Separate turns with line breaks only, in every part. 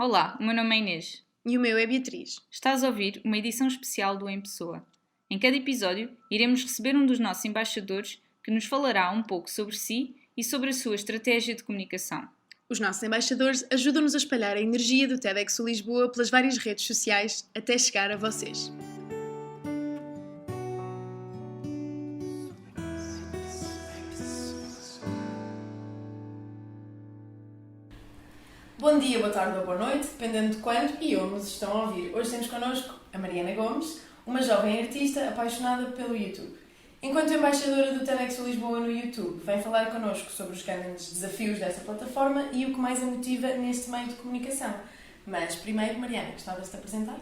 Olá, o meu nome é Inês.
E o meu é Beatriz.
Estás a ouvir uma edição especial do Em Pessoa. Em cada episódio, iremos receber um dos nossos embaixadores que nos falará um pouco sobre si e sobre a sua estratégia de comunicação.
Os nossos embaixadores ajudam-nos a espalhar a energia do TEDx Lisboa pelas várias redes sociais até chegar a vocês.
Bom dia, boa tarde ou boa noite, dependendo de quando e onde nos estão a ouvir. Hoje temos connosco a Mariana Gomes, uma jovem artista apaixonada pelo YouTube. Enquanto embaixadora do TEDx Lisboa no YouTube, vem falar connosco sobre os grandes desafios dessa plataforma e o que mais a motiva neste meio de comunicação. Mas primeiro, Mariana, gostavas de te apresentar?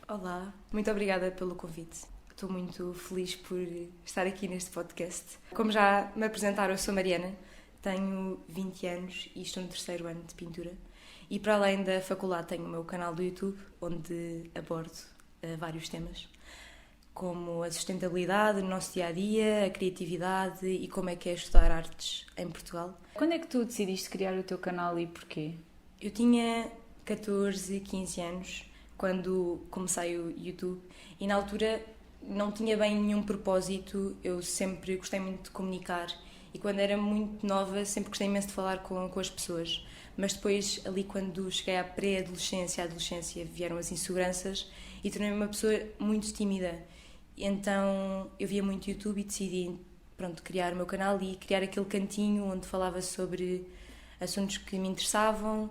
Olá, muito obrigada pelo convite. Estou muito feliz por estar aqui neste podcast. Como já me apresentaram, eu sou Mariana, tenho 20 anos e estou no 3º ano de pintura. E para além da faculdade tenho o meu canal do YouTube, onde abordo vários temas, como a sustentabilidade no nosso dia-a-dia, a criatividade e como é que é estudar artes em Portugal.
Quando é que tu decidiste criar o teu canal e porquê?
Eu tinha 14, 15 anos quando comecei o YouTube e na altura não tinha bem nenhum propósito, eu sempre gostei muito de comunicar e quando era muito nova sempre gostei imenso de falar com as pessoas. Mas depois, ali quando cheguei à pré-adolescência, à adolescência, vieram as inseguranças e tornei-me uma pessoa muito tímida. Então eu via muito YouTube e decidi criar o meu canal e criar aquele cantinho onde falava sobre assuntos que me interessavam,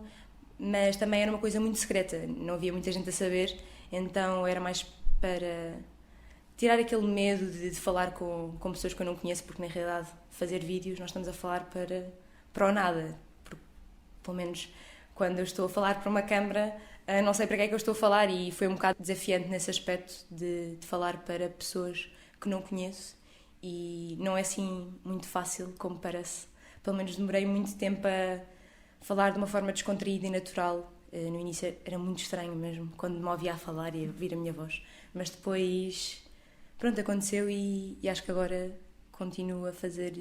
mas também era uma coisa muito secreta, não havia muita gente a saber, então era mais para tirar aquele medo de falar com pessoas que eu não conheço, porque na realidade fazer vídeos nós estamos a falar para o nada. Pelo menos quando eu estou a falar para uma câmara, não sei para que é que eu estou a falar e foi um bocado desafiante nesse aspecto de falar para pessoas que não conheço e não é assim muito fácil como parece. Pelo menos demorei muito tempo a falar de uma forma descontraída e natural. No início era muito estranho mesmo, quando me ouvia a falar e a ouvir a minha voz. Mas depois, aconteceu e acho que agora continuo a fazer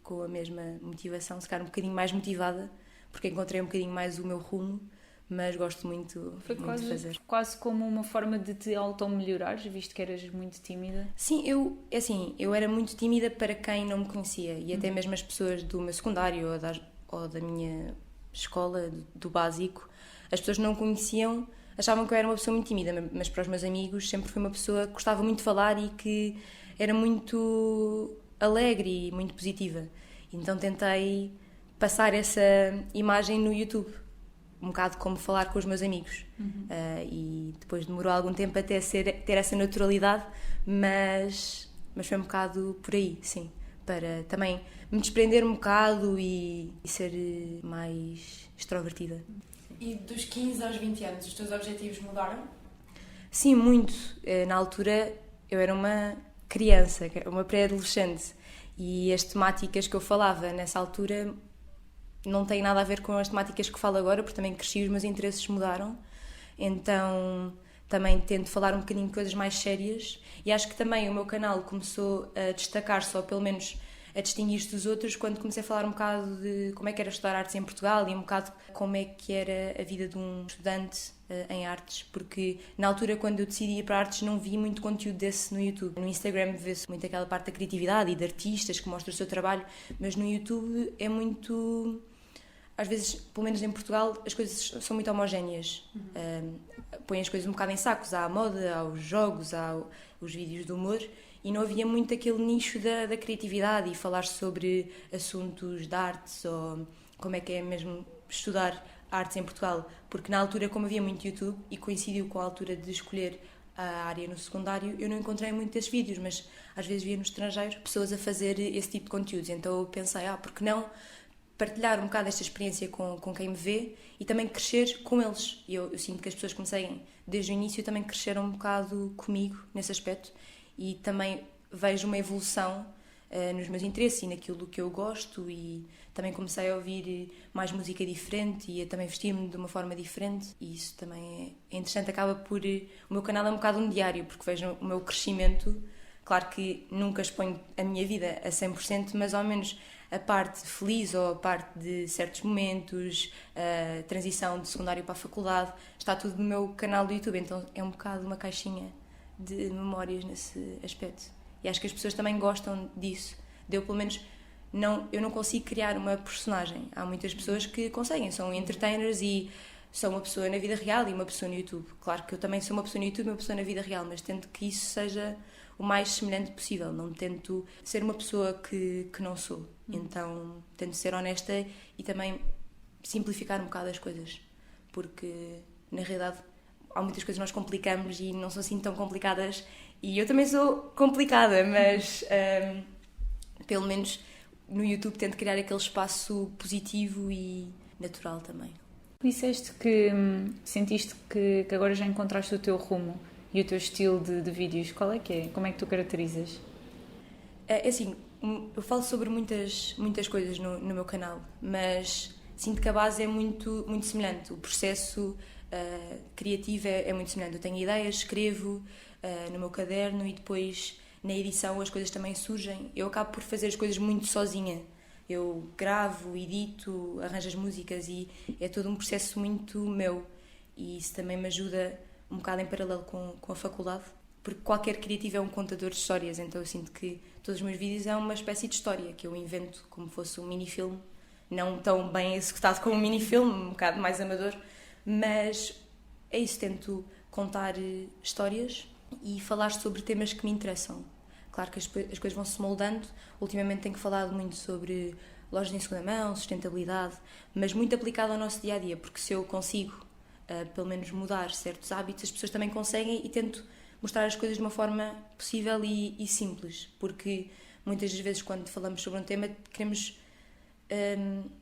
com a mesma motivação, se calhar um bocadinho mais motivada, porque encontrei um bocadinho mais o meu rumo, mas gosto muito de fazer.
Quase como uma forma de te auto-melhorares, visto que eras muito tímida?
Sim, eu era muito tímida para quem não me conhecia, e até mesmo as pessoas do meu secundário ou da minha escola, do básico, as pessoas não me conheciam, achavam que eu era uma pessoa muito tímida, mas para os meus amigos sempre fui uma pessoa que gostava muito de falar e que era muito alegre e muito positiva. Então tentei passar essa imagem no YouTube, um bocado como falar com os meus amigos. E depois demorou algum tempo até ter essa naturalidade, mas foi um bocado por aí, sim, para também me desprender um bocado e ser mais extrovertida.
E dos 15 aos 20 anos, os teus objetivos mudaram?
Sim, muito. Na altura eu era uma criança, uma pré-adolescente, e as temáticas que eu falava nessa altura não tem nada a ver com as temáticas que falo agora, porque também cresci e os meus interesses mudaram. Então também tento falar um bocadinho de coisas mais sérias e acho que também o meu canal começou a destacar-se, ou pelo menos a distinguir-se dos outros, quando comecei a falar um bocado de como é que era estudar artes em Portugal e um bocado como é que era a vida de um estudante em artes, porque na altura quando eu decidi ir para artes não vi muito conteúdo desse no YouTube. No Instagram vê-se muito aquela parte da criatividade e de artistas que mostram o seu trabalho, mas no YouTube é muito... Às vezes, pelo menos em Portugal, as coisas são muito homogéneas. Põem as coisas um bocado em sacos. Há a moda, há os jogos, há os vídeos de humor. E não havia muito aquele nicho da criatividade e falar sobre assuntos de artes ou como é que é mesmo estudar artes em Portugal. Porque na altura, como havia muito YouTube e coincidiu com a altura de escolher a área no secundário, eu não encontrei muito desses vídeos, mas às vezes via no estrangeiro pessoas a fazer esse tipo de conteúdos. Então eu pensei, por que não partilhar um bocado esta experiência com quem me vê e também crescer com eles. E eu sinto que as pessoas que me seguem desde o início também cresceram um bocado comigo nesse aspecto e também vejo uma evolução nos meus interesses e naquilo que eu gosto e também comecei a ouvir mais música diferente e a também vestir-me de uma forma diferente e isso também é interessante. Acaba por... O meu canal é um bocado um diário porque vejo o meu crescimento. Claro que nunca exponho a minha vida a 100%, mas ao menos a parte feliz ou a parte de certos momentos, a transição de secundário para a faculdade, está tudo no meu canal do YouTube, então é um bocado uma caixinha de memórias nesse aspecto. E acho que as pessoas também gostam disso. Pelo menos, eu não consigo criar uma personagem. Há muitas pessoas que conseguem, são entertainers e sou uma pessoa na vida real e uma pessoa no YouTube. Claro que eu também sou uma pessoa no YouTube e uma pessoa na vida real, mas tento que isso seja o mais semelhante possível. Não tento ser uma pessoa que não sou. Então, tento ser honesta e também simplificar um bocado as coisas. Porque, na realidade, há muitas coisas que nós complicamos e não são assim tão complicadas. E eu também sou complicada, mas pelo menos no YouTube tento criar aquele espaço positivo e natural também.
Disseste que sentiste que agora já encontraste o teu rumo e o teu estilo de vídeos. Qual é que é? Como é que tu caracterizas?
É assim, eu falo sobre muitas coisas no meu canal, mas sinto que a base é muito, muito semelhante. O processo criativo é muito semelhante. Eu tenho ideias, escrevo no meu caderno e depois na edição as coisas também surgem. Eu acabo por fazer as coisas muito sozinha. Eu gravo, edito, arranjo as músicas e é todo um processo muito meu. E isso também me ajuda um bocado em paralelo com a faculdade, porque qualquer criativo é um contador de histórias, então eu sinto que todos os meus vídeos é uma espécie de história que eu invento como fosse um mini-filme, não tão bem executado como um mini-filme, um bocado mais amador, mas é isso, tento contar histórias e falar sobre temas que me interessam. Claro que as coisas vão se moldando. Ultimamente tenho falado muito sobre lojas em segunda mão, sustentabilidade, mas muito aplicado ao nosso dia-a-dia, porque se eu consigo, pelo menos, mudar certos hábitos, as pessoas também conseguem e tento mostrar as coisas de uma forma possível e simples, porque muitas das vezes quando falamos sobre um tema queremos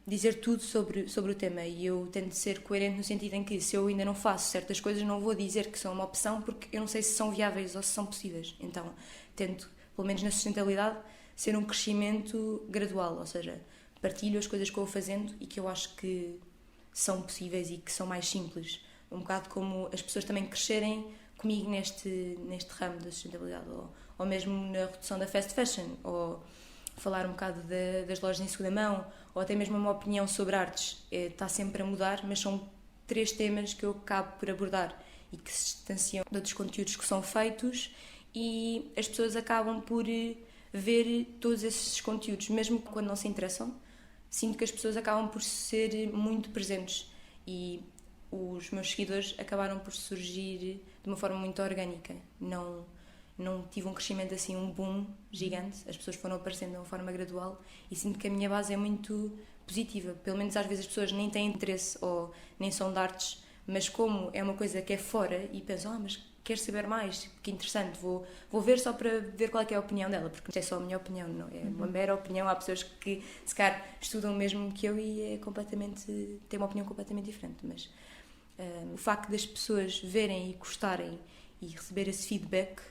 dizer tudo sobre o tema e eu tento ser coerente no sentido em que se eu ainda não faço certas coisas não vou dizer que são uma opção porque eu não sei se são viáveis ou se são possíveis. Então tento, pelo menos na sustentabilidade, ser um crescimento gradual, ou seja, partilho as coisas que eu vou fazendo e que eu acho que são possíveis e que são mais simples. Um bocado como as pessoas também crescerem comigo neste ramo da sustentabilidade, ou mesmo na redução da fast fashion, ou falar um bocado das lojas em segunda mão, ou até mesmo uma opinião sobre artes. Está sempre a mudar, mas são 3 temas que eu acabo por abordar e que se distanciam de outros conteúdos que são feitos e as pessoas acabam por ver todos esses conteúdos, mesmo quando não se interessam. Sinto que as pessoas acabam por ser muito presentes e os meus seguidores acabaram por surgir de uma forma muito orgânica. Não tive um crescimento assim, um boom gigante. As pessoas foram aparecendo de uma forma gradual e sinto que a minha base é muito positiva. Pelo menos às vezes as pessoas nem têm interesse ou nem são de artes, mas como é uma coisa que é fora e pensam, mas quero saber mais, que interessante, vou ver só para ver qual é que é a opinião dela, porque é só a minha opinião, não é uma mera opinião. Há pessoas que se calhar estudam o mesmo que eu e têm uma opinião completamente diferente, mas o facto das pessoas verem e gostarem e receber esse feedback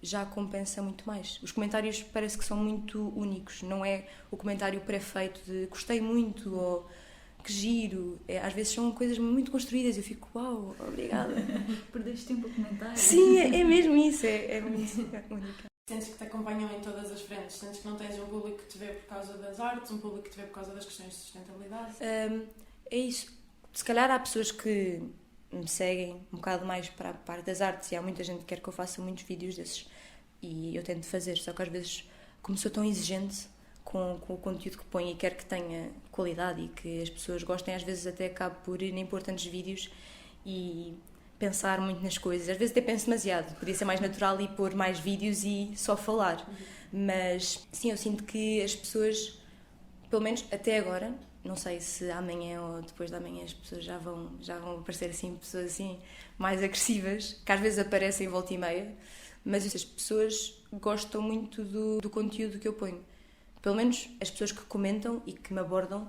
já compensa muito mais. Os comentários parece que são muito únicos, não é o comentário pré-feito de gostei muito ou que giro. Às vezes são coisas muito construídas e eu fico, uau, obrigada.
Perdeste tempo a comentar.
Sim, é mesmo isso, é muito único.
Sentes que te acompanham em todas as frentes? Sentes que não tens um público que te vê por causa das artes, um público que te vê por causa das questões de sustentabilidade?
É isso. Se calhar há pessoas que me seguem um bocado mais para a parte das artes e há muita gente que quer que eu faça muitos vídeos desses e eu tento fazer, só que às vezes, como sou tão exigente com o conteúdo que ponho e quero que tenha qualidade e que as pessoas gostem, às vezes até acabo por ir nem pôr tantos vídeos e pensar muito nas coisas. Às vezes até penso demasiado, podia ser mais natural e pôr mais vídeos e só falar. Mas sim, eu sinto que as pessoas, pelo menos até agora, não sei se amanhã ou depois de amanhã as pessoas já vão aparecer assim, pessoas assim mais agressivas, que às vezes aparecem volta e meia, mas as pessoas gostam muito do conteúdo que eu ponho. Pelo menos as pessoas que comentam e que me abordam,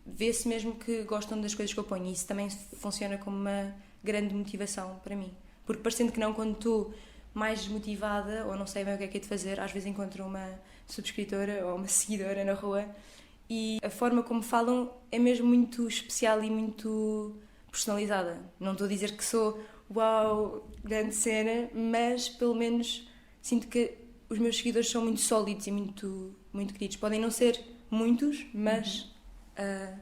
vê-se mesmo que gostam das coisas que eu ponho e isso também funciona como uma grande motivação para mim. Porque parecendo que não, quando estou mais desmotivada ou não sei bem o que é de fazer, às vezes encontro uma subscritora ou uma seguidora na rua e a forma como falam é mesmo muito especial e muito personalizada. Não estou a dizer que sou uau, grande cena, mas pelo menos sinto que os meus seguidores são muito sólidos e muito, muito queridos. Podem não ser muitos, mas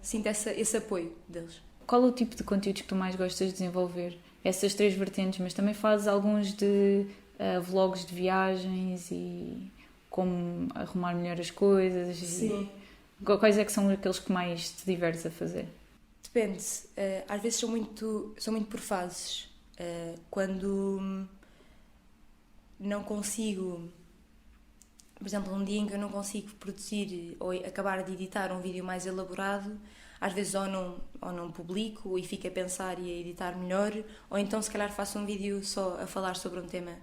sinto esse apoio deles.
Qual é o tipo de conteúdos que tu mais gostas de desenvolver? Essas 3 vertentes, mas também fazes alguns de vlogs de viagens e como arrumar melhor as coisas.
Sim.
Quais é que são aqueles que mais te divertes a fazer?
Depende. Às vezes são muito por fases. Quando não consigo, por exemplo, um dia em que eu não consigo produzir ou acabar de editar um vídeo mais elaborado, às vezes ou não publico e fico a pensar e a editar melhor, ou então se calhar faço um vídeo só a falar sobre um tema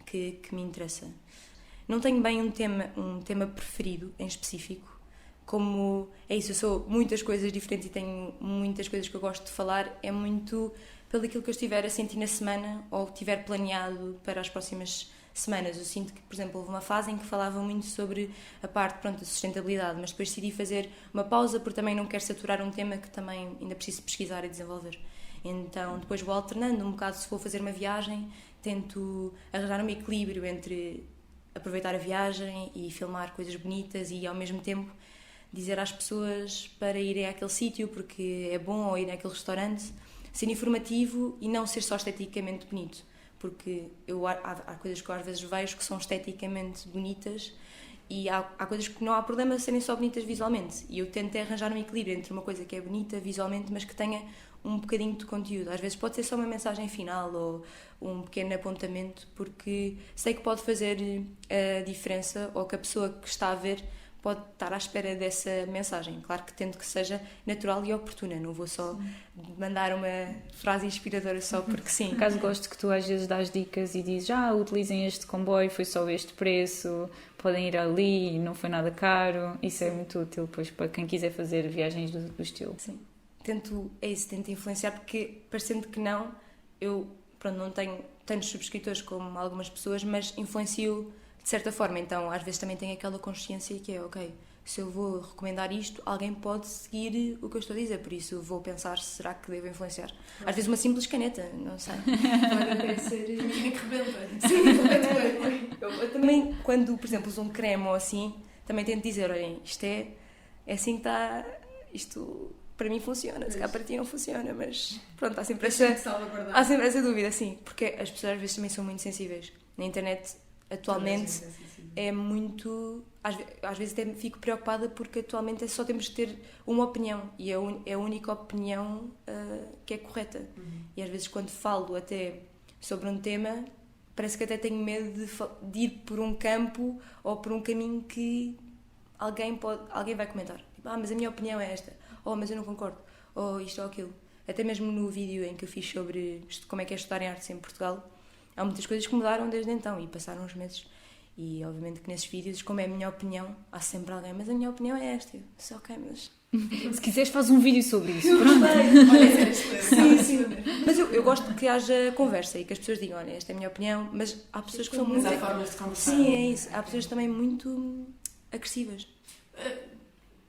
que me interessa. Não tenho bem um tema preferido em específico. Como é isso, eu sou muitas coisas diferentes e tenho muitas coisas que eu gosto de falar, é muito pelo aquilo que eu estiver a sentir na semana ou tiver planeado para as próximas semanas. Eu sinto que, por exemplo, houve uma fase em que falava muito sobre a parte da sustentabilidade, mas depois decidi fazer uma pausa porque também não quero saturar um tema que também ainda preciso pesquisar e desenvolver. Então depois vou alternando um bocado. Se vou fazer uma viagem, tento arranjar um equilíbrio entre aproveitar a viagem e filmar coisas bonitas e ao mesmo tempo dizer às pessoas para irem àquele sítio porque é bom, ou ir àquele restaurante, ser informativo e não ser só esteticamente bonito, porque há coisas que eu às vezes vejo que são esteticamente bonitas e há coisas que não há problema serem só bonitas visualmente, e eu tento arranjar um equilíbrio entre uma coisa que é bonita visualmente mas que tenha um bocadinho de conteúdo. Às vezes pode ser só uma mensagem final ou um pequeno apontamento, porque sei que pode fazer a diferença, ou que a pessoa que está a ver pode estar à espera dessa mensagem. Claro que tento que seja natural e oportuna, não vou só mandar uma frase inspiradora só porque sim.
Por acaso gosto que tu às vezes dás dicas e dizes utilizem este comboio, foi só este preço, podem ir ali, não foi nada caro. Isso é muito útil depois para quem quiser fazer viagens do estilo.
Sim, tento influenciar, porque parecendo que não, eu não tenho tantos subscritores como algumas pessoas, mas influencio de certa forma. Então às vezes também tenho aquela consciência que é ok, se eu vou recomendar isto, alguém pode seguir o que eu estou a dizer, por isso vou pensar, será que devo influenciar? Às vezes uma simples caneta, não sei, pode até ser...
Imagina que rebenta.
Sim, eu também, quando por exemplo uso um creme ou assim, também tento dizer, olhem, isto é assim que está, isto para mim funciona, se calhar para ti não funciona, mas pronto, há sempre essa dúvida, sim, porque as pessoas às vezes também são muito sensíveis. Na internet atualmente é muito... Às vezes até fico preocupada porque atualmente só temos de ter uma opinião e é a única opinião que é correta. E às vezes quando falo até sobre um tema, parece que até tenho medo de ir por um campo ou por um caminho que alguém vai comentar. Tipo, mas a minha opinião é esta. Mas eu não concordo. Ou isto ou aquilo. Até mesmo no vídeo em que eu fiz sobre como é que é estudar em artes em Portugal, há muitas coisas que mudaram desde então e passaram uns meses. E obviamente que nesses vídeos, como é a minha opinião, há sempre alguém, mas a minha opinião é esta. Eu disse, ok, mas...
Se quiseres faz um vídeo sobre isso.
Olha,
sim. Mas eu gosto que haja conversa e que as pessoas digam, olha, esta é a minha opinião, mas há pessoas que são muito...
Mas há formas de conversar.
Sim, é isso. Há pessoas também muito agressivas.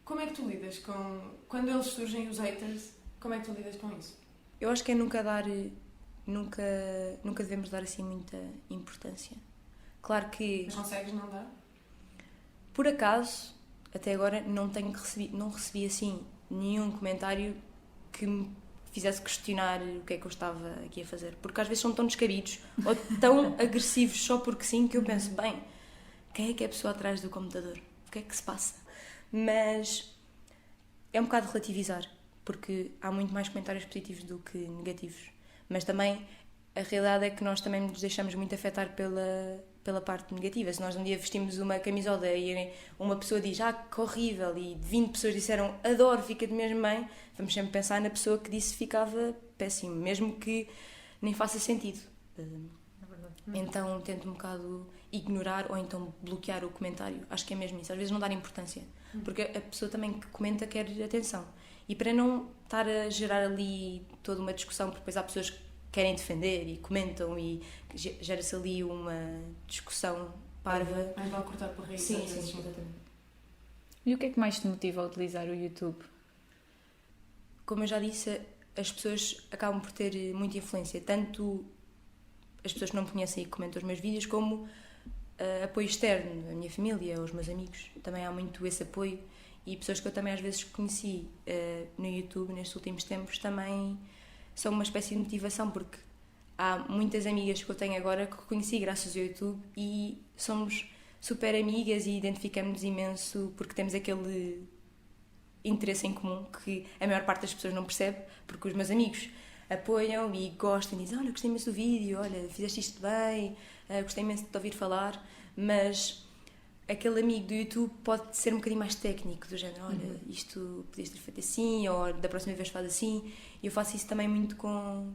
Como é que tu lidas com... Quando eles surgem, os haters, como é que tu lidas com isso?
Eu acho que é nunca devemos dar assim muita importância. Claro que...
Mas consegues não dar?
Por acaso, até agora, não recebi assim nenhum comentário que me fizesse questionar o que é que eu estava aqui a fazer. Porque às vezes são tão descabidos ou tão agressivos só porque sim, que eu penso, bem, quem é que é a pessoa atrás do computador? O que é que se passa? Mas é um bocado relativizar, porque há muito mais comentários positivos do que negativos. Mas também a realidade é que nós também nos deixamos muito afetar pela parte negativa. Se nós um dia vestimos uma camisola e uma pessoa diz que horrível e 20 pessoas disseram adoro, fica-te mesmo bem, vamos sempre pensar na pessoa que disse ficava péssimo, mesmo que nem faça sentido. Então tento um bocado ignorar ou então bloquear o comentário. Acho que é mesmo isso, às vezes não dar importância, porque a pessoa também que comenta quer atenção. E para não estar a gerar ali toda uma discussão, porque depois há pessoas que querem defender e comentam e gera-se ali uma discussão parva.
Mas vale cortar por raiz.
Sim, exatamente.
E o que é que mais te motiva a utilizar o YouTube?
Como eu já disse, as pessoas acabam por ter muita influência, tanto as pessoas que não me conhecem e que comentam os meus vídeos, como apoio externo, a minha família, os meus amigos. Também há muito esse apoio E pessoas que eu também às vezes conheci no YouTube nestes últimos tempos também são uma espécie de motivação, porque há muitas amigas que eu tenho agora que conheci graças ao YouTube e somos super amigas e identificamos-nos imenso porque temos aquele interesse em comum que a maior parte das pessoas não percebe, porque os meus amigos apoiam e gostam e dizem: olha, gostei imenso do vídeo, olha, fizeste isto bem, gostei imenso de te ouvir falar, mas aquele amigo do YouTube pode ser um bocadinho mais técnico, do género: olha, isto podias ter feito assim, ou da próxima vez faz assim. E eu faço isso também muito com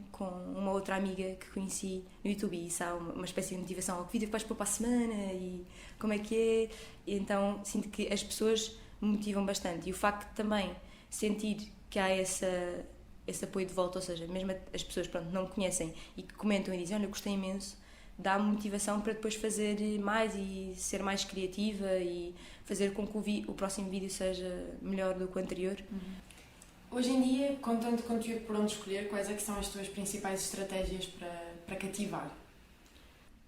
uma outra amiga que conheci no YouTube, e isso há uma espécie de motivação: que vídeo que vais pôr para a semana e como é que é. E então sinto que as pessoas me motivam bastante, e o facto de também sentir que há esse apoio de volta, ou seja, mesmo as pessoas, pronto, não me conhecem e que comentam e dizem: olha, gostei imenso, dá-me motivação para depois fazer mais e ser mais criativa e fazer com que o próximo vídeo seja melhor do que o anterior.
Hoje em dia, com tanto conteúdo por onde escolher, quais é que são as tuas principais estratégias para cativar?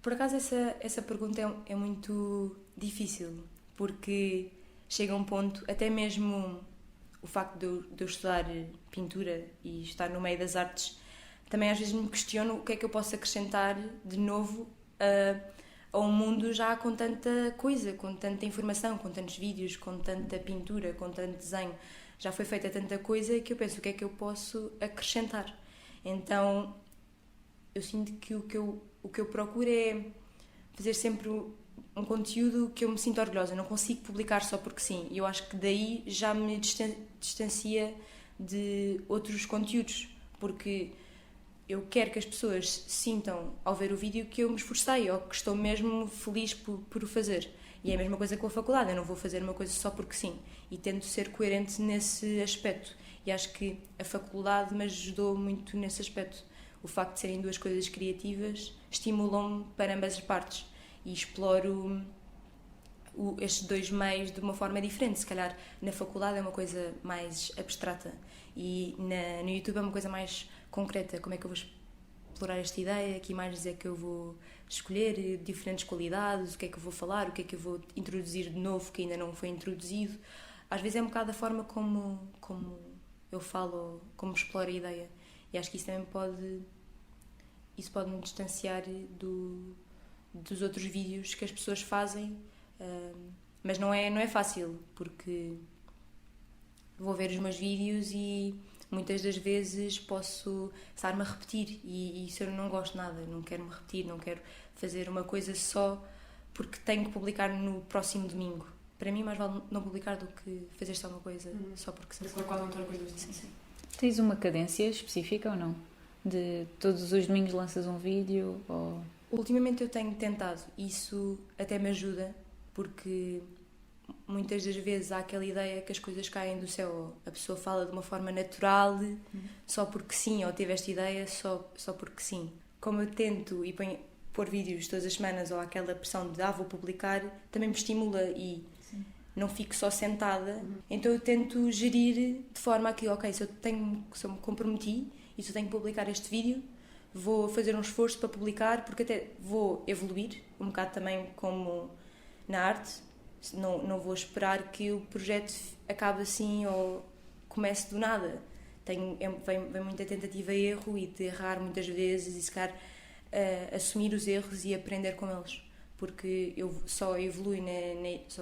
Por acaso essa pergunta é muito difícil, porque chega a um ponto, até mesmo o facto de eu estudar pintura e estar no meio das artes, também às vezes me questiono o que é que eu posso acrescentar de novo a um mundo já com tanta coisa, com tanta informação, com tantos vídeos, com tanta pintura, com tanto desenho. Já foi feita tanta coisa que eu penso: o que é que eu posso acrescentar? Então eu sinto que o que eu procuro é fazer sempre um conteúdo que eu me sinto orgulhosa. Eu não consigo publicar só porque sim, e eu acho que daí já me distancia de outros conteúdos, porque eu quero que as pessoas sintam ao ver o vídeo que eu me esforcei ou que estou mesmo feliz por o fazer. E é a mesma coisa com a faculdade: eu não vou fazer uma coisa só porque sim, e tento ser coerente nesse aspecto, e acho que a faculdade me ajudou muito nesse aspecto. O facto de serem duas coisas criativas estimulam-me para ambas as partes e exploro estes dois meios de uma forma diferente. Se calhar na faculdade é uma coisa mais abstrata e no YouTube é uma coisa mais concreta: como é que eu vou explorar esta ideia, que imagens é que eu vou escolher, diferentes qualidades, o que é que eu vou falar, o que é que eu vou introduzir de novo que ainda não foi introduzido. Às vezes é um bocado a forma como eu falo, como exploro a ideia, e acho que isso também pode me distanciar dos outros vídeos que as pessoas fazem, mas não é fácil, porque vou ver os meus vídeos e muitas das vezes posso estar-me a repetir, e isso eu não gosto nada. Não quero me repetir, não quero fazer uma coisa só porque tenho que publicar no próximo domingo. Para mim mais vale não publicar do que fazer só uma coisa só porque sim.
Sim.
Tens uma cadência específica ou não? De todos os domingos lanças um vídeo? Ou...
Ultimamente eu tenho tentado, isso até me ajuda, porque muitas das vezes há aquela ideia que as coisas caem do céu, a pessoa fala de uma forma natural, só porque sim, ou teve esta ideia só porque sim. Como eu tento e pôr vídeos todas as semanas, ou aquela pressão de vou publicar, também me estimula e não fico só sentada. Então eu tento gerir de forma a que, ok, se eu me comprometi e se eu tenho que publicar este vídeo, vou fazer um esforço para publicar, porque até vou evoluir um bocado também como na arte. Não vou esperar que o projeto acabe assim ou comece do nada. Vem muita tentativa e erro, e de errar muitas vezes e se calhar assumir os erros e aprender com eles, porque eu só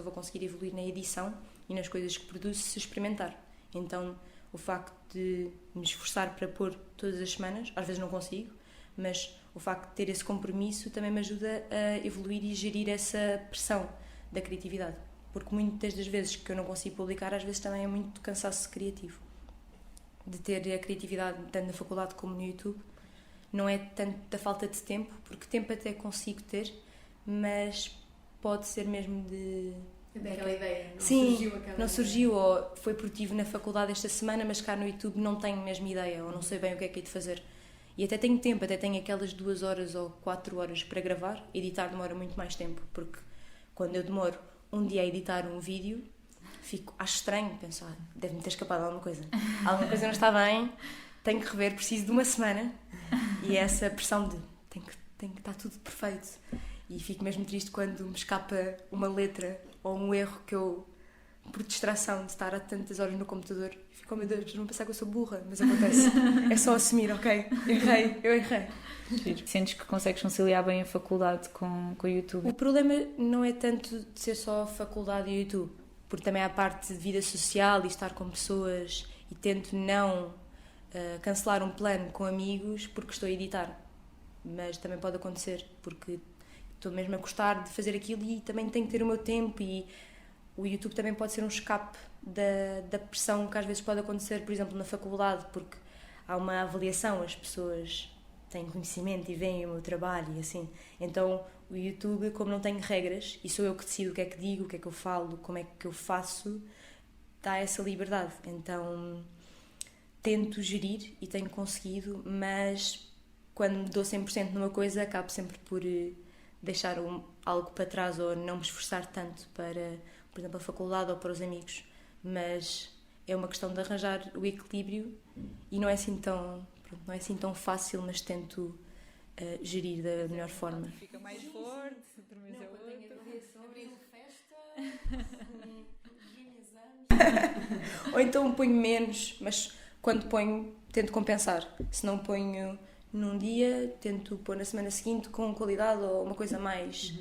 vou conseguir evoluir na edição e nas coisas que produzo se experimentar. Então o facto de me esforçar para pôr todas as semanas, às vezes não consigo, mas o facto de ter esse compromisso também me ajuda a evoluir e gerir essa pressão da criatividade, porque muitas das vezes que eu não consigo publicar, às vezes também é muito cansaço criativo. De ter a criatividade tanto na faculdade como no YouTube, não é tanto da falta de tempo, porque tempo até consigo ter, mas pode ser mesmo
daquela ideia,
não surgiu, ou foi produtivo na faculdade esta semana, mas cá no YouTube não tenho mesmo ideia, ou não sei bem o que é que hei de fazer. E até tenho tempo, até tenho aquelas 2 horas ou 4 horas para gravar. Editar demora muito mais tempo, porque quando eu demoro um dia a editar um vídeo, acho estranho, penso, deve-me ter escapado alguma coisa não está bem, tenho que rever, preciso de uma semana, e essa pressão de tem que estar tudo perfeito, e fico mesmo triste quando me escapa uma letra ou um erro que eu por distração de estar há tantas horas no computador. E fico, oh meu Deus, não vão pensar que eu sou burra, mas acontece. É só assumir, ok, eu errei.
Sentes que consegues conciliar bem a faculdade com o YouTube?
O problema não é tanto de ser só a faculdade e o YouTube, porque também há a parte de vida social e estar com pessoas, e tento não cancelar um plano com amigos porque estou a editar. Mas também pode acontecer, porque estou mesmo a gostar de fazer aquilo e também tenho que ter o meu tempo, e o YouTube também pode ser um escape da pressão que às vezes pode acontecer, por exemplo, na faculdade, porque há uma avaliação, as pessoas têm conhecimento e veem o meu trabalho e assim. Então o YouTube, como não tem regras, e sou eu que decido o que é que digo, o que é que eu falo, como é que eu faço, dá essa liberdade. Então tento gerir e tenho conseguido, mas quando me dou 100% numa coisa, acabo sempre por deixar algo para trás ou não me esforçar tanto para, por exemplo, a faculdade ou para os amigos. Mas é uma questão de arranjar o equilíbrio e não é assim tão fácil, mas tento gerir da melhor forma.
Fica mais forte, outra vez é outra.
Abril, festa,
Ou então ponho menos, mas quando ponho, tento compensar. Se não ponho num dia, tento pôr na semana seguinte com qualidade ou uma coisa mais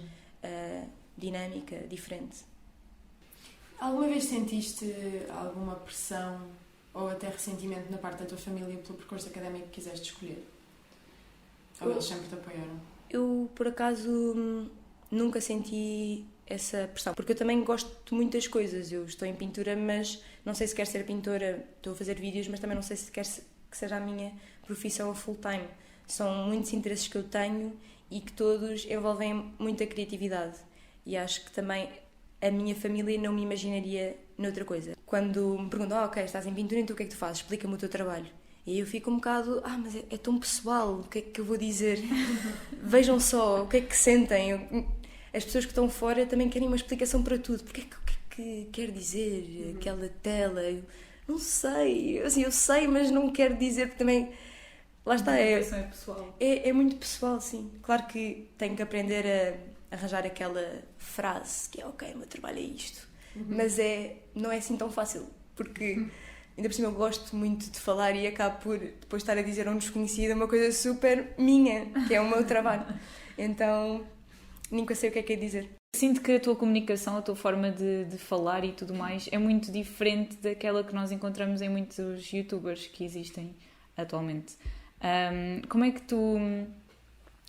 dinâmica, diferente.
Alguma vez sentiste alguma pressão ou até ressentimento na parte da tua família pelo percurso académico que quiseste escolher? Ou eles sempre te apoiaram?
Eu, por acaso, nunca senti essa pressão, porque eu também gosto de muitas coisas. Eu estou em pintura, mas não sei se quero ser pintora. Estou a fazer vídeos, mas também não sei se quero que seja a minha profissão a full time. São muitos interesses que eu tenho e que todos envolvem muita criatividade. E acho que também a minha família não me imaginaria noutra coisa. Quando me perguntam, ok, estás em pintura, então o que é que tu fazes? Explica-me o teu trabalho. E eu fico um bocado, mas é tão pessoal, o que é que eu vou dizer? Vejam só, o que é que sentem? As pessoas que estão fora também querem uma explicação para tudo. O que é que quer dizer aquela tela? Eu não sei, assim, eu sei, mas não quero dizer, porque também, lá está,
é pessoal.
É muito pessoal, sim. Claro que tenho que aprender a arranjar aquela frase que é, ok, o meu trabalho é isto. Mas não é assim tão fácil, porque ainda por cima eu gosto muito de falar e acabo por depois estar a dizer a um desconhecido uma coisa super minha, que é o meu trabalho. Então, nunca sei o que é dizer.
Sinto que a tua comunicação, a tua forma de falar e tudo mais é muito diferente daquela que nós encontramos em muitos youtubers que existem atualmente. Como é que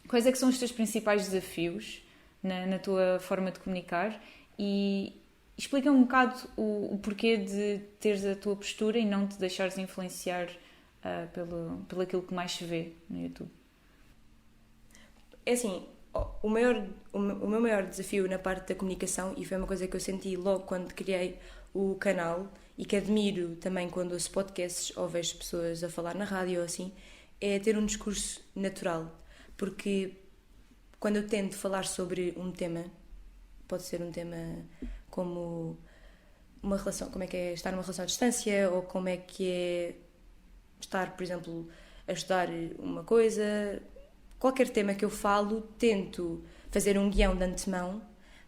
quais é que são os teus principais desafios na tua forma de comunicar? E explica um bocado o porquê de teres a tua postura e não te deixares influenciar pelo aquilo que mais se vê no YouTube.
É assim, o meu maior desafio na parte da comunicação, e foi uma coisa que eu senti logo quando criei o canal e que admiro também quando ouço podcasts ou vejo pessoas a falar na rádio ou assim, é ter um discurso natural. Porque quando eu tento falar sobre um tema, pode ser um tema como uma relação, como é que é estar numa relação à distância, ou como é que é estar, por exemplo, a estudar uma coisa, qualquer tema que eu falo, tento fazer um guião de antemão,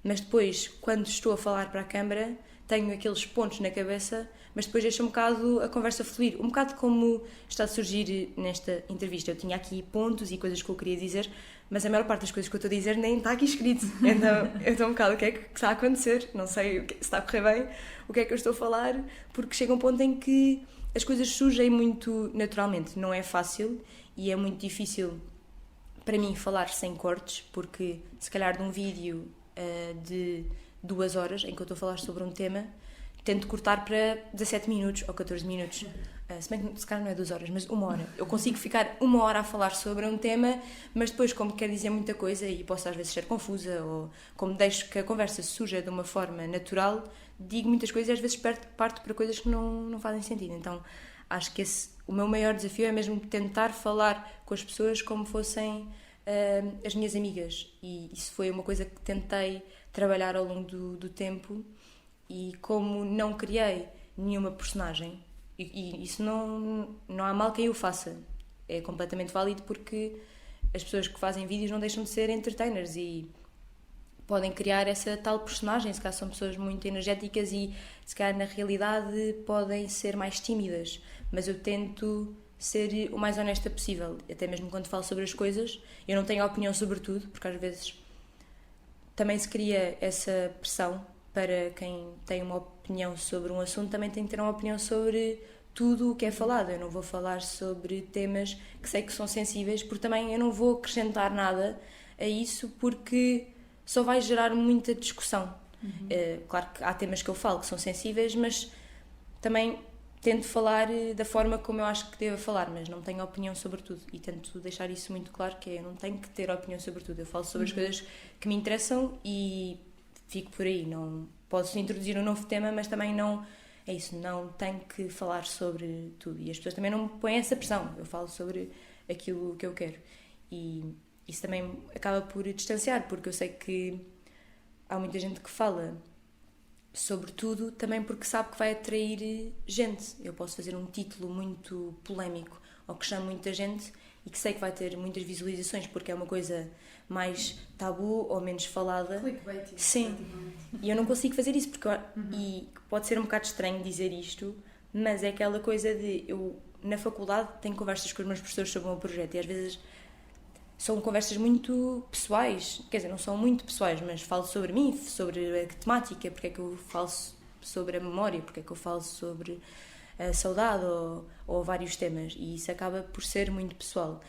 mas depois, quando estou a falar para a câmara, tenho aqueles pontos na cabeça, mas depois deixo um bocado a conversa fluir, um bocado como está a surgir nesta entrevista. Eu tinha aqui pontos e coisas que eu queria dizer, mas a maior parte das coisas que eu estou a dizer nem está aqui escrito. Então eu estou um bocado, o que é que está a acontecer? Não sei se está a correr bem, o que é que eu estou a falar, porque chega um ponto em que as coisas surgem muito naturalmente. Não é fácil e é muito difícil para mim falar sem cortes, porque se calhar de um vídeo de 2 horas em que eu estou a falar sobre um tema, tento cortar para 17 minutos ou 14 minutos. Se bem que se calhar não é 2 horas, mas 1 hora. Eu consigo ficar 1 hora a falar sobre um tema, mas depois, como quer dizer muita coisa e posso às vezes ser confusa, ou como deixo que a conversa surja de uma forma natural, digo muitas coisas e às vezes parto para coisas que não fazem sentido. Então acho que o meu maior desafio é mesmo tentar falar com as pessoas como fossem as minhas amigas, e isso foi uma coisa que tentei trabalhar ao longo do tempo. E como não criei nenhuma personagem, e isso não há mal quem o faça, é completamente válido, porque as pessoas que fazem vídeos não deixam de ser entertainers, e podem criar essa tal personagem, se calhar são pessoas muito energéticas e se calhar na realidade podem ser mais tímidas, mas eu tento ser o mais honesta possível, até mesmo quando falo sobre as coisas, eu não tenho opinião sobre tudo, porque às vezes também se cria essa pressão para quem tem uma opinião sobre um assunto, também tem que ter uma opinião sobre tudo o que é falado. Eu não vou falar sobre temas que sei que são sensíveis, porque também eu não vou acrescentar nada a isso, porque só vai gerar muita discussão. Claro que há temas que eu falo que são sensíveis, mas também tento falar da forma como eu acho que devo falar, mas não tenho opinião sobre tudo e tento deixar isso muito claro, que eu não tenho que ter opinião sobre tudo. Eu falo sobre as coisas que me interessam e fico por aí. Não posso introduzir um novo tema, mas também não é isso, não tenho que falar sobre tudo e as pessoas também não me põem essa pressão. Eu falo sobre aquilo que eu quero e isso também acaba por distanciar, porque eu sei que há muita gente que fala sobre tudo também porque sabe que vai atrair gente. Eu posso fazer um título muito polémico ou que chame muita gente e que sei que vai ter muitas visualizações porque é uma coisa mais tabu ou menos falada.
Clickbait.
Sim, e eu não consigo fazer isso porque e pode ser um bocado estranho dizer isto, mas é aquela coisa de eu na faculdade tenho conversas com os meus professores sobre o meu projeto e às vezes são conversas muito pessoais, quer dizer, não são muito pessoais, mas falo sobre mim, sobre a temática, porque é que eu falo sobre a memória, porque é que eu falo sobre a saudade ou vários temas, e isso acaba por ser muito pessoal.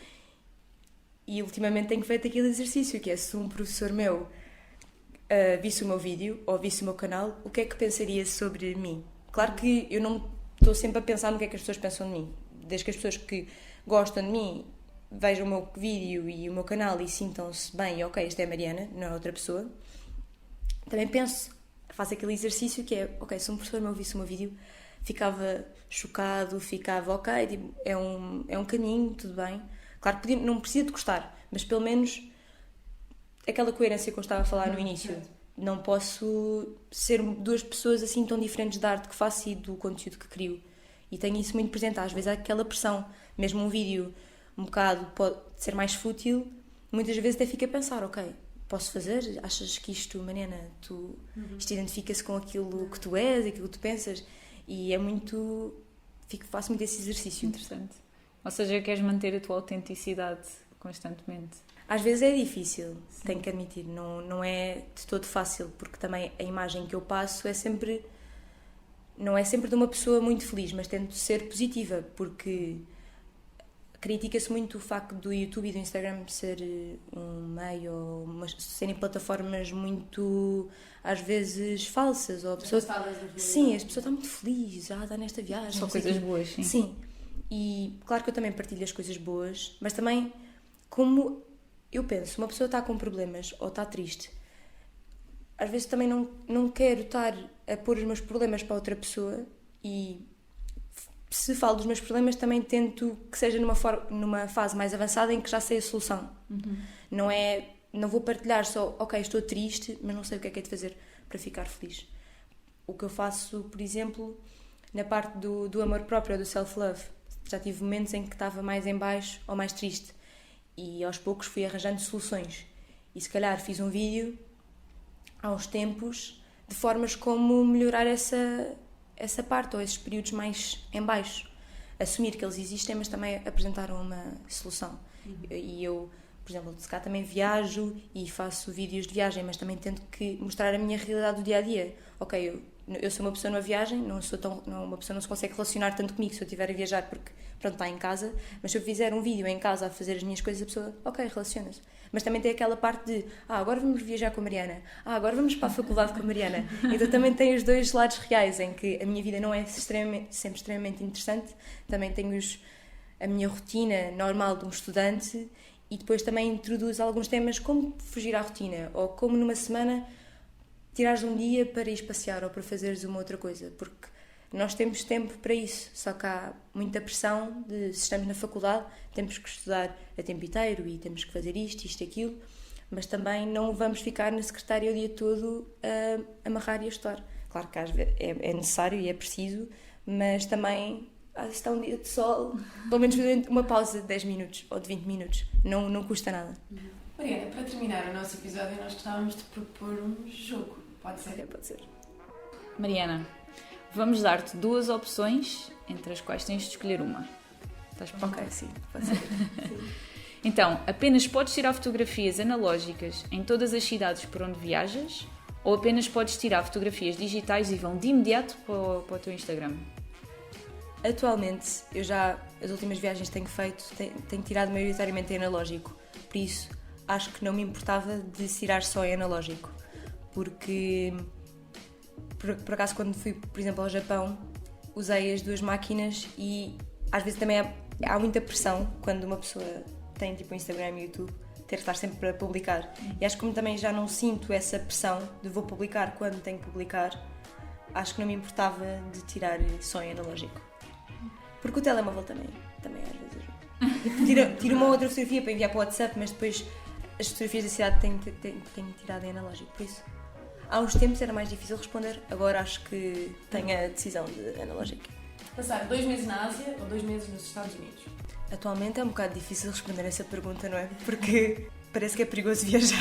E ultimamente tenho feito aquele exercício, que é se um professor meu visse o meu vídeo ou visse o meu canal, o que é que pensaria sobre mim? Claro que eu não estou sempre a pensar no que é que as pessoas pensam de mim, desde que as pessoas que gostam de mim vejam o meu vídeo e o meu canal e sintam-se bem, ok, esta é a Mariana, não é outra pessoa. Também penso, faço aquele exercício que é, ok, se um professor meu visse o meu vídeo, ficava chocado, ficava, ok, tipo, é um caminho, tudo bem. Claro que não precisa de gostar, mas pelo menos aquela coerência que eu estava a falar no início. Não posso ser duas pessoas assim tão diferentes da arte que faço e do conteúdo que crio. E tenho isso muito presente. Às vezes há aquela pressão, mesmo um vídeo um bocado pode ser mais fútil, muitas vezes até fica a pensar, ok, posso fazer? Achas que isto, Mariana, isto identifica-se com aquilo que tu és, aquilo que tu pensas? E é muito... faço muito esse exercício.
Interessante. Ou seja, queres manter a tua autenticidade constantemente?
Às vezes é difícil, tenho que admitir, não é de todo fácil, porque também a imagem que eu passo não é sempre de uma pessoa muito feliz, mas tento ser positiva, porque critica-se muito o facto do YouTube e do Instagram ser um meio, serem plataformas muito, às vezes, falsas. Ou a pessoa, sim, as pessoas estão muito felizes, está nesta viagem.
Só coisas boas, sim.
Sim, e claro que eu também partilho as coisas boas, mas também, como eu penso, uma pessoa está com problemas ou está triste, às vezes também não quero estar a pôr os meus problemas para outra pessoa e... se falo dos meus problemas, também tento que seja numa fase mais avançada em que já sei a solução. Não vou partilhar só, ok, estou triste, mas não sei o que é de fazer para ficar feliz. O que eu faço, por exemplo, na parte do amor próprio, do self-love, já tive momentos em que estava mais em baixo ou mais triste e aos poucos fui arranjando soluções. E se calhar fiz um vídeo há uns tempos de formas como melhorar essa parte, ou esses períodos mais em baixo. Assumir que eles existem, mas também apresentaram uma solução. E eu, por exemplo, se cá também viajo e faço vídeos de viagem, mas também tento mostrar a minha realidade do dia-a-dia. Ok, eu sou uma pessoa numa viagem, uma pessoa não se consegue relacionar tanto comigo se eu estiver a viajar, porque, pronto, está em casa, mas se eu fizer um vídeo em casa a fazer as minhas coisas, a pessoa, ok, relaciona-se. Mas também tem aquela parte de, agora vamos viajar com a Mariana, agora vamos para a faculdade com a Mariana. Então também tem os dois lados reais, em que a minha vida não é sempre extremamente interessante, também tenho a minha rotina normal de um estudante e depois também introduzo alguns temas como fugir à rotina, ou como numa semana tirares um dia para ir passear ou para fazeres uma outra coisa, porque nós temos tempo para isso, só que há muita pressão de, se estamos na faculdade, temos que estudar a tempo inteiro e temos que fazer isto, aquilo, mas também não vamos ficar na secretária o dia todo a amarrar e a estudar. Claro que às vezes é necessário e é preciso, mas também, se está um dia de sol, pelo menos fazer uma pausa de 10 minutos ou de 20 minutos, não custa nada.
Mariana, para terminar o nosso episódio, nós gostávamos de propor um jogo. Pode ser?
Pode ser.
Mariana, vamos dar-te 2 opções, entre as quais tens de escolher uma. Estás pronta?
Ok, sim, pode ser.
Então, apenas podes tirar fotografias analógicas em todas as cidades por onde viajas, ou apenas podes tirar fotografias digitais e vão de imediato para o teu Instagram?
Atualmente, as últimas viagens que tenho feito, tenho tirado maioritariamente em analógico. Por isso, acho que não me importava de tirar só em analógico. Porque, por acaso, quando fui, por exemplo, ao Japão, usei as 2 máquinas e às vezes também há muita pressão quando uma pessoa tem tipo Instagram e YouTube, ter que estar sempre a publicar. E acho que como também já não sinto essa pressão de vou publicar quando tenho que publicar, acho que não me importava de tirar só em analógico. Porque o telemóvel também às vezes tiro uma outra fotografia para enviar para o WhatsApp, mas depois as fotografias da cidade tenho tirado em analógico. Por isso, há uns tempos era mais difícil responder, agora acho que tenho a decisão de analógico.
Passar 2 meses na Ásia ou 2 meses nos Estados Unidos?
Atualmente é um bocado difícil responder essa pergunta, não é? Porque parece que é perigoso viajar.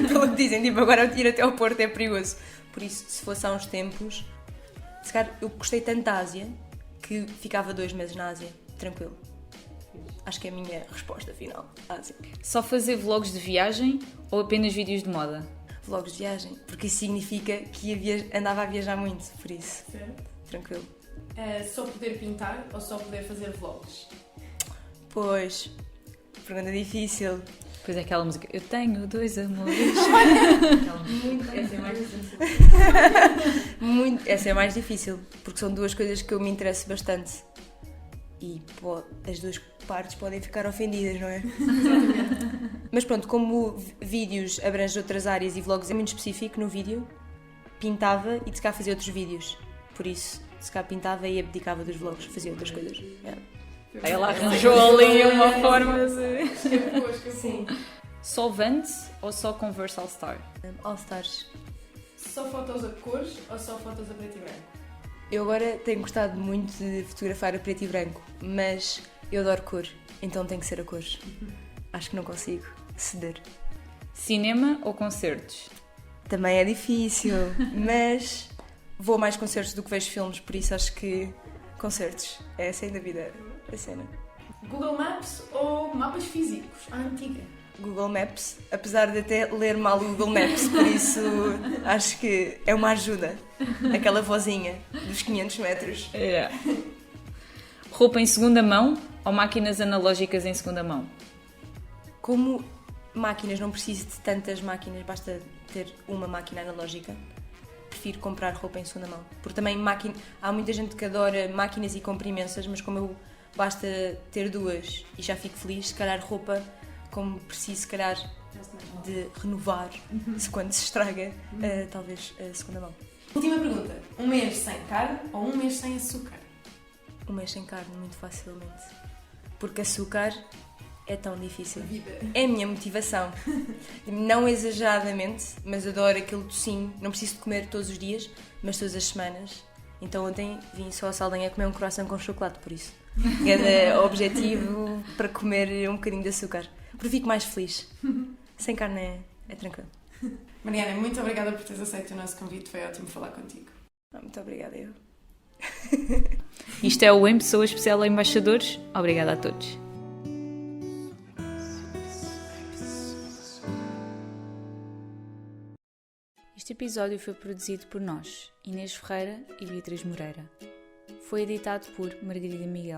Pelo que dizem, tipo, agora ir até ao Porto é perigoso. Por isso, se fosse há uns tempos, se calhar eu gostei tanto da Ásia que ficava 2 meses na Ásia, tranquilo. Acho que é a minha resposta final, Ásia.
Só fazer vlogs de viagem ou apenas vídeos de moda?
Vlogs de viagem, porque isso significa que andava a viajar muito, por isso,
Certo.
tranquilo.
Só poder pintar ou só poder fazer vlogs?
Pois, pergunta difícil.
Pois é aquela música, eu tenho 2 amores.
Essa é mais difícil. Essa é mais difícil, porque são 2 coisas que eu me interesso bastante. E as 2 partes podem ficar ofendidas, não é? Mas pronto, como vídeos abrangem outras áreas e vlogs é muito específico no vídeo, pintava e se calhar fazia outros vídeos. Por isso, se calhar pintava e abdicava dos vlogs, fazia outras coisas.
Aí ela arranjou ali uma forma de...
Escapou.
Sim.
Só Vans ou só Converse All Star?
All Stars.
Só fotos a cores ou só fotos a preto e branco?
Eu agora tenho gostado muito de fotografar a preto e branco, mas eu adoro cor, então tem que ser a cores. Acho que não consigo ceder.
Cinema ou concertos?
Também é difícil, mas vou a mais concertos do que vejo filmes, por isso acho que concertos é sem dúvida a cena.
Google Maps ou mapas físicos? À antiga.
Google Maps, apesar de até ler mal o Google Maps, por isso acho que é uma ajuda. Aquela vozinha dos 500 metros.
É. Roupa em segunda mão ou máquinas analógicas em segunda mão?
Como máquinas, não preciso de tantas máquinas, basta ter uma máquina analógica, prefiro comprar roupa em segunda mão. Porque também há muita gente que adora máquinas e compra imensas, mas como eu basta ter 2 e já fico feliz, se calhar roupa, como preciso, se calhar, de renovar, se quando se estraga, talvez a segunda mão.
Última pergunta. 1 mês sem carne ou 1 mês sem açúcar?
1 mês sem carne, muito facilmente. Porque açúcar é tão difícil.
Vida.
É a minha motivação. Não exageradamente, mas adoro aquele docinho. Não preciso de comer todos os dias, mas todas as semanas. Então ontem vim só a Saldanha comer um croissant com chocolate, por isso. Cada objetivo para comer um bocadinho de açúcar. Porque fico mais feliz. Sem carne é tranquilo.
Mariana, muito obrigada por teres aceito o nosso convite. Foi ótimo falar contigo.
Muito obrigada, eu.
Isto é o Em Pessoa Especial Embaixadores. Obrigada a todos. Este episódio foi produzido por nós, Inês Ferreira e Beatriz Moreira. Foi editado por Margarida Miguel.